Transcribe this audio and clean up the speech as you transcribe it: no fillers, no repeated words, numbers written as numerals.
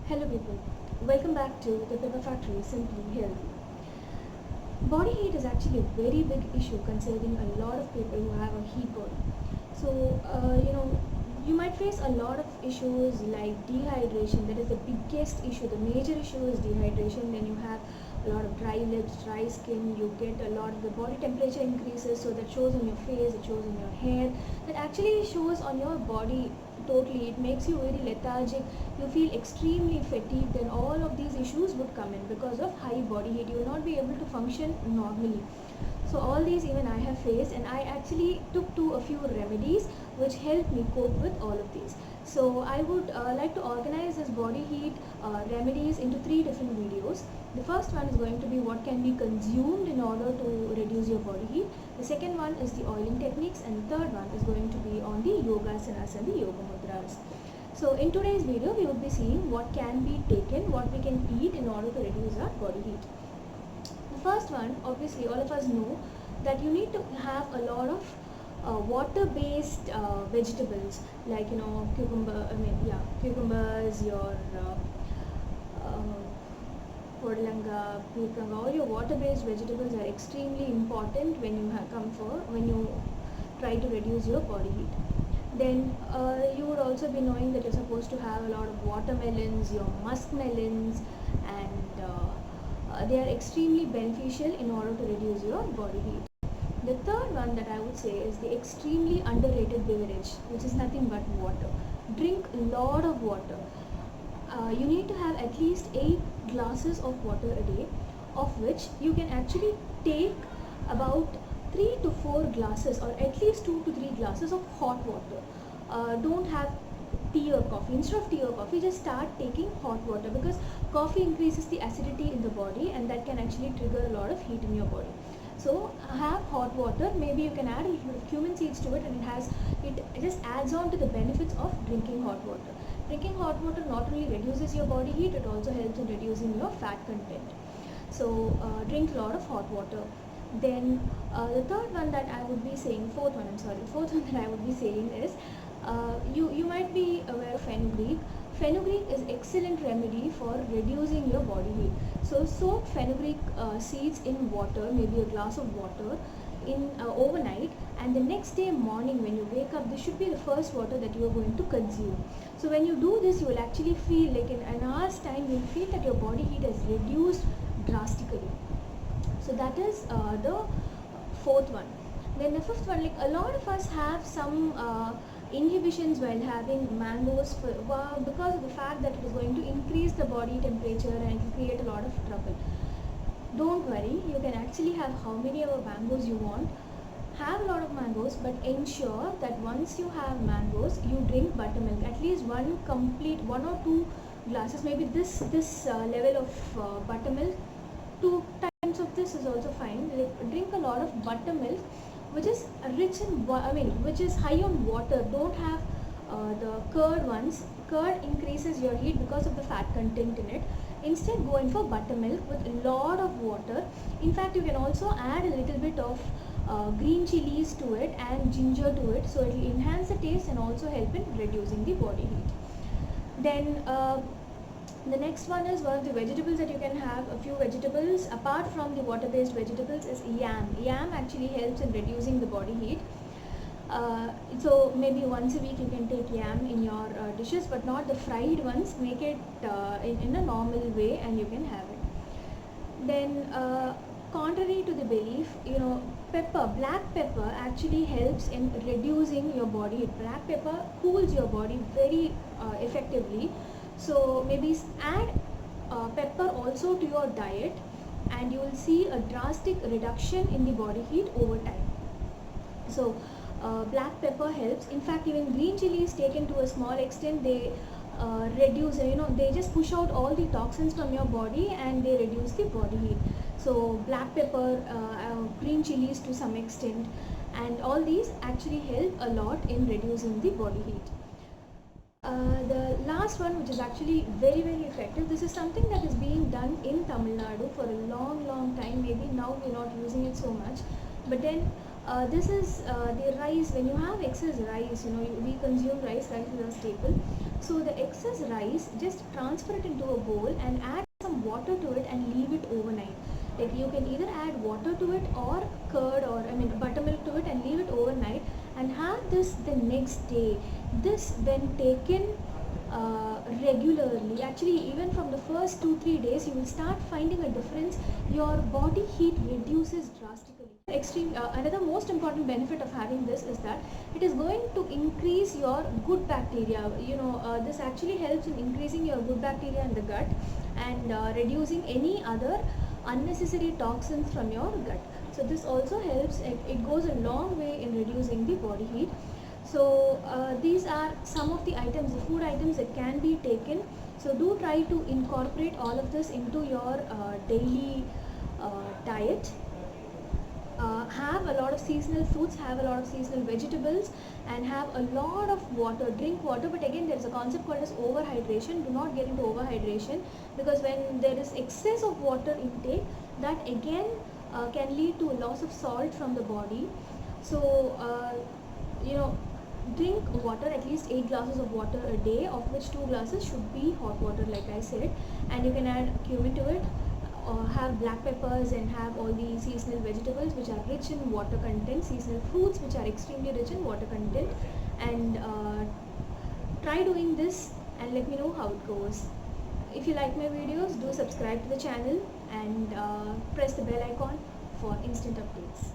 Hello people, welcome back to the Pepper Factory Simply Healthy. Body heat is actually a very big issue concerning a lot of people who have a heat body. So, you might face a lot of issues like dehydration. That is the biggest issue. The major issue is dehydration. Then you have a lot of dry lips, dry skin. You get a lot of the body temperature increases, so that shows on your face, it shows on your hair. That actually shows on your body totally. It makes you very lethargic. You feel extremely fatigued, and all of these issues would come in because of high body heat. You will not be able to function normally. So all these even I have faced, and I actually took to a few remedies which helped me cope with all of these. So I would like to organize this body heat remedies into 3 different videos. The first one is going to be what can be consumed in order to reduce your body heat. The second one is the oiling techniques, and the third one is going to be on the yogasanas and the yoga mudras. So in today's video we will be seeing what can be taken, what we can eat in order to reduce our body heat. The first one, obviously all of us know that you need to have a lot of water-based vegetables, like cucumbers, your podalanga, pukanga. All your water-based vegetables are extremely important when you when you try to reduce your body heat. Then you would also be knowing that you're supposed to have a lot of watermelons, your muskmelons, and they are extremely beneficial in order to reduce your body heat. The third one that I would say is the extremely underrated beverage, which is nothing but water. Drink a lot of water. You need to have at least 8 glasses of water a day, of which you can actually take about 3 to 4 glasses, or at least 2 to 3 glasses of hot water. Don't have tea or coffee. Instead of tea or coffee, just start taking hot water, because coffee increases the acidity in the body, and that can actually trigger a lot of heat in your body. So have hot water. Maybe you can add a little bit of cumin seeds to it, and it just adds on to the benefits of drinking hot water. Drinking hot water not only reduces your body heat, it also helps in reducing your fat content. So drink a lot of hot water. Then the third one that I would be saying, fourth one that I would be saying is, you might be aware of fenugreek. Fenugreek is excellent remedy for reducing your body heat. So soak fenugreek seeds in water, maybe a glass of water, in overnight, and the next day morning when you wake up, this should be the first water that you are going to consume. So when you do this, you will actually feel like in an hour's time, you will feel that your body heat has reduced drastically. So that is the fourth one. Then the fifth one, like a lot of us have some inhibitions while having mangoes because of the fact that it is going to increase the body temperature and it will create a lot of trouble. Don't worry, you can actually have how many ever mangoes you want. Have a lot of mangoes, but ensure that once you have mangoes, you drink buttermilk, at least one or two glasses, maybe this level of buttermilk. 2 times of this is also fine. Like, drink a lot of buttermilk, which is rich in which is high on water. Don't have the curd ones. Curd increases your heat because of the fat content in it. Instead, go in for buttermilk with a lot of water. In fact, you can also add a little bit of green chilies to it and ginger to it, so it will enhance the taste and also help in reducing the body heat. Then the next one is one of the vegetables that you can have. A few vegetables apart from the water-based vegetables is yam. Yam actually helps in reducing the body heat. So maybe once a week you can take yam in your dishes, but not the fried ones. Make it in a normal way and you can have it. Then contrary to the belief, black pepper actually helps in reducing your body heat. Black pepper cools your body very effectively. So maybe add pepper also to your diet, and you will see a drastic reduction in the body heat over time. So black pepper helps. In fact, even green chilies taken to a small extent, they reduce, they just push out all the toxins from your body and they reduce the body heat. So black pepper, green chilies to some extent, and all these actually help a lot in reducing the body heat. The last one, which is actually very very effective, this is something that is being done in Tamil Nadu for a long time. Maybe now we're not using it so much, but then This is the rice. When you have excess rice, we consume rice. Rice is a staple. So the excess rice, just transfer it into a bowl and add some water to it and leave it overnight. Like you can either add water to it or curd, or buttermilk to it and leave it overnight, and have this the next day. This when taken regularly, actually even from the first 2-3 days, you will start finding a difference. Your body heat reduces drastically. Another most important benefit of having this is that it is going to increase your good bacteria. This actually helps in increasing your good bacteria in the gut, and reducing any other unnecessary toxins from your gut. So this also helps. It goes a long way in reducing the body heat. So these are some of the items, the food items that can be taken. So do try to incorporate all of this into your daily diet. Have a lot of seasonal fruits, have a lot of seasonal vegetables, and have a lot of water. Drink water, but again there is a concept called as overhydration. Do not get into overhydration, because when there is excess of water intake, that again can lead to a loss of salt from the body. So drink water, at least 8 glasses of water a day, of which 2 glasses should be hot water, like I said. And you can add cumin to it, have black peppers, and have all the seasonal vegetables which are rich in water content, seasonal fruits which are extremely rich in water content. And try doing this and let me know how it goes. If you like my videos, do subscribe to the channel and press the bell icon for instant updates.